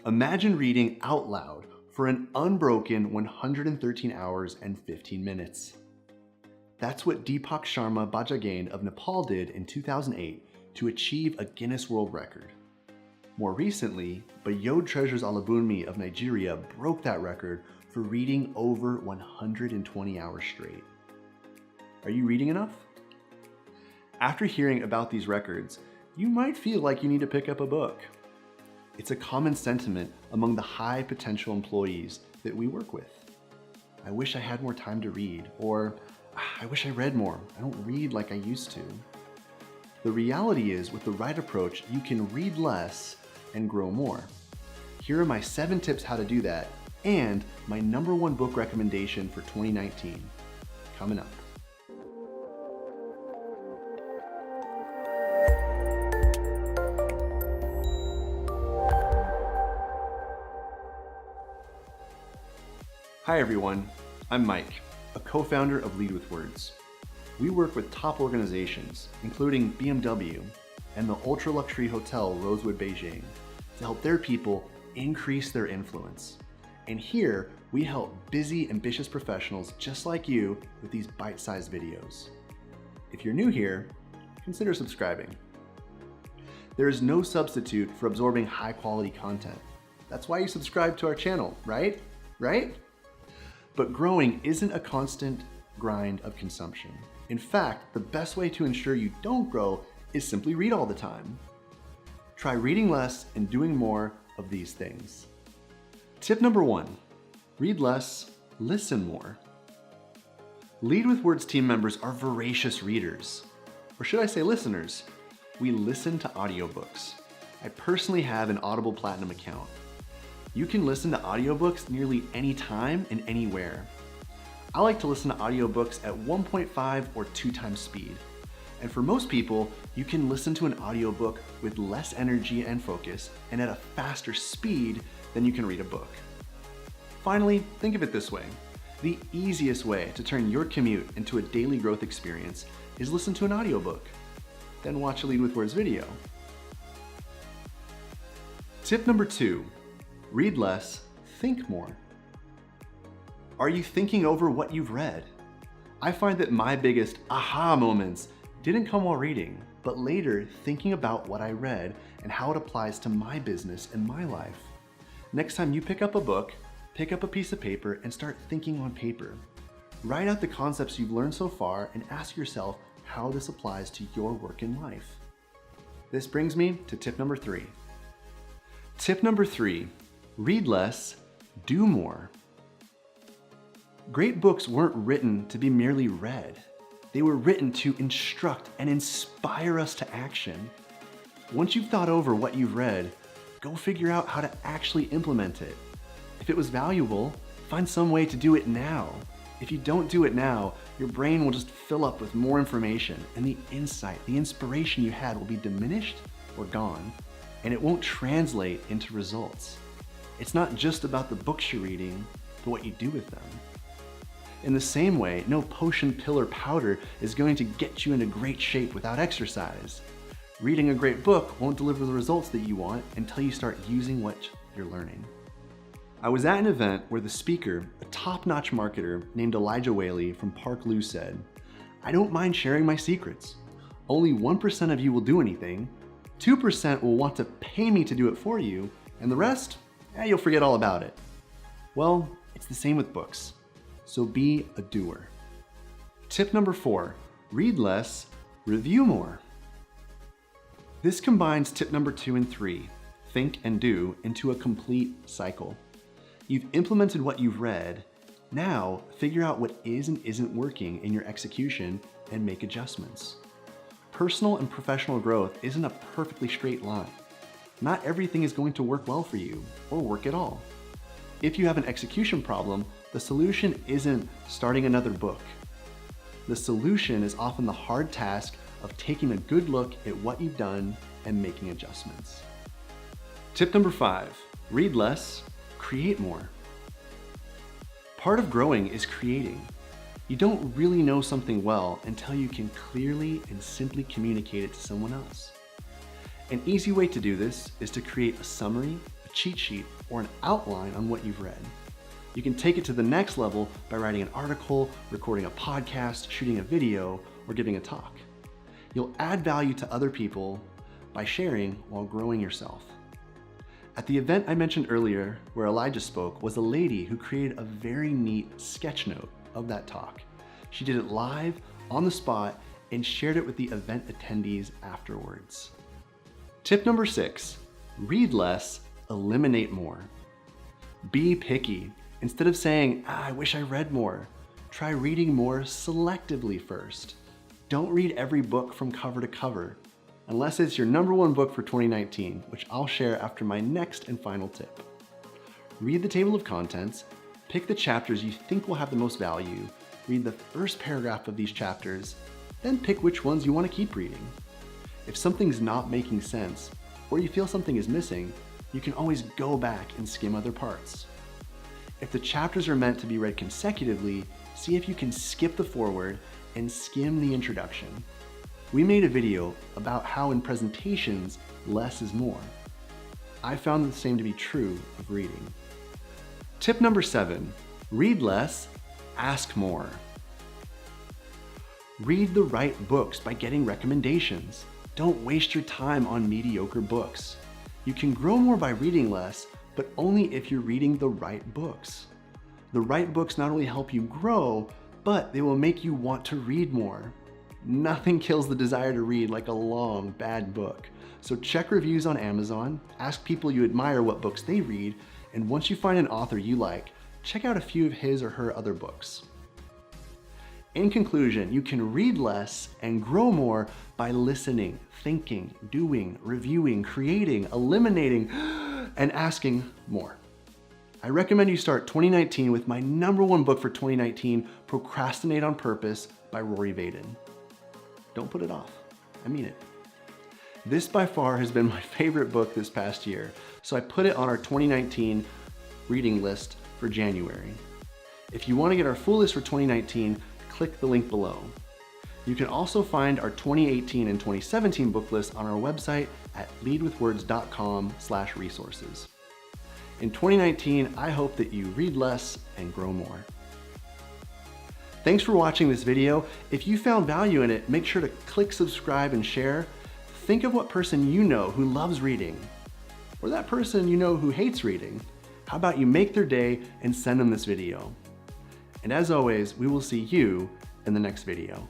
Imagine reading out loud for an unbroken 113 hours and 15 minutes. That's what Deepak Sharma Bajajane of Nepal did in 2008 to achieve a Guinness World Record. More recently, Bayode Treasures Alabunmi of Nigeria broke that record for reading over 120 hours straight. Are you reading enough? After hearing about these records, you might feel like you need to pick up a book. It's a common sentiment among the high potential employees that we work with. I wish I had more time to read, or I wish I read more. I don't read like I used to. The reality is, with the right approach, you can read less and grow more. Here are my 7 tips how to do that, and my #1 book recommendation for 2019. Coming up. Hi everyone, I'm Mike, a co-founder of Lead with Words. We work with top organizations, including BMW and the ultra-luxury hotel Rosewood Beijing, to help their people increase their influence. And here, we help busy, ambitious professionals just like you with these bite-sized videos. If you're new here, consider subscribing. There is no substitute for absorbing high-quality content. That's why you subscribe to our channel, right? But growing isn't a constant grind of consumption. In fact, the best way to ensure you don't grow is simply read all the time. Try reading less and doing more of these things. Tip #1, read less, listen more. Lead with Words team members are voracious readers. Or should I say listeners? We listen to audiobooks. I personally have an Audible Platinum account. You can listen to audiobooks nearly any time and anywhere. I like to listen to audiobooks at 1.5 or 2 times speed. And for most people, you can listen to an audiobook with less energy and focus and at a faster speed than you can read a book. Finally, think of it this way. The easiest way to turn your commute into a daily growth experience is listen to an audiobook, then watch a Lead with Words video. Tip #2, read less, think more. Are you thinking over what you've read? I find that my biggest aha moments didn't come while reading, but later thinking about what I read and how it applies to my business and my life. Next time you pick up a book, pick up a piece of paper and start thinking on paper. Write out the concepts you've learned so far and ask yourself how this applies to your work and life. This brings me to tip #3. Tip #3, read less, do more. Great books weren't written to be merely read. They were written to instruct and inspire us to action. Once you've thought over what you've read, go figure out how to actually implement it. If it was valuable, find some way to do it now. If you don't do it now, your brain will just fill up with more information, and the insight, the inspiration you had will be diminished or gone, and it won't translate into results. It's not just about the books you're reading, but what you do with them. In the same way, no potion, pill, or powder is going to get you into great shape without exercise. Reading a great book won't deliver the results that you want until you start using what you're learning. I was at an event where the speaker, a top-notch marketer named Elijah Whaley from Park Lou said, "I don't mind sharing my secrets. Only 1% of you will do anything, 2% will want to pay me to do it for you, and the rest, you'll forget all about it." Well, it's the same with books. So be a doer. Tip #4, read less, review more. This combines tip #2 and 3, think and do, into a complete cycle. You've implemented what you've read. Now figure out what is and isn't working in your execution and make adjustments. Personal and professional growth isn't a perfectly straight line. Not everything is going to work well for you or work at all. If you have an execution problem, the solution isn't starting another book. The solution is often the hard task of taking a good look at what you've done and making adjustments. Tip #5, read less, create more. Part of growing is creating. You don't really know something well until you can clearly and simply communicate it to someone else. An easy way to do this is to create a summary, a cheat sheet, or an outline on what you've read. You can take it to the next level by writing an article, recording a podcast, shooting a video, or giving a talk. You'll add value to other people by sharing while growing yourself. At the event I mentioned earlier, where Elijah spoke, was a lady who created a very neat sketch note of that talk. She did it live, on the spot, and shared it with the event attendees afterwards. Tip number 6, read less, eliminate more. Be picky. Instead of saying, I wish I read more, try reading more selectively first. Don't read every book from cover to cover, unless it's your #1 book for 2019, which I'll share after my next and final tip. Read the table of contents, pick the chapters you think will have the most value, read the first paragraph of these chapters, then pick which ones you want to keep reading. If something's not making sense, or you feel something is missing, you can always go back and skim other parts. If the chapters are meant to be read consecutively, see if you can skip the foreword and skim the introduction. We made a video about how in presentations, less is more. I found the same to be true of reading. Tip number 7, read less, ask more. Read the right books by getting recommendations. Don't waste your time on mediocre books. You can grow more by reading less, but only if you're reading the right books. The right books not only help you grow, but they will make you want to read more. Nothing kills the desire to read like a long, bad book. So check reviews on Amazon, ask people you admire what books they read, and once you find an author you like, check out a few of his or her other books. In conclusion, you can read less and grow more by listening, thinking, doing, reviewing, creating, eliminating, and asking more. I recommend you start 2019 with my #1 book for 2019, Procrastinate on Purpose by Rory Vaden. Don't put it off. I mean it. This by far has been my favorite book this past year, so I put it on our 2019 reading list for January. If you want to get our full list for 2019, click the link below. You can also find our 2018 and 2017 book list on our website at leadwithwords.com/resources. In 2019, I hope that you read less and grow more. Thanks for watching this video. If you found value in it, make sure to click subscribe and share. Think of what person you know who loves reading, or that person you know who hates reading. How about you make their day and send them this video? And as always, we will see you in the next video.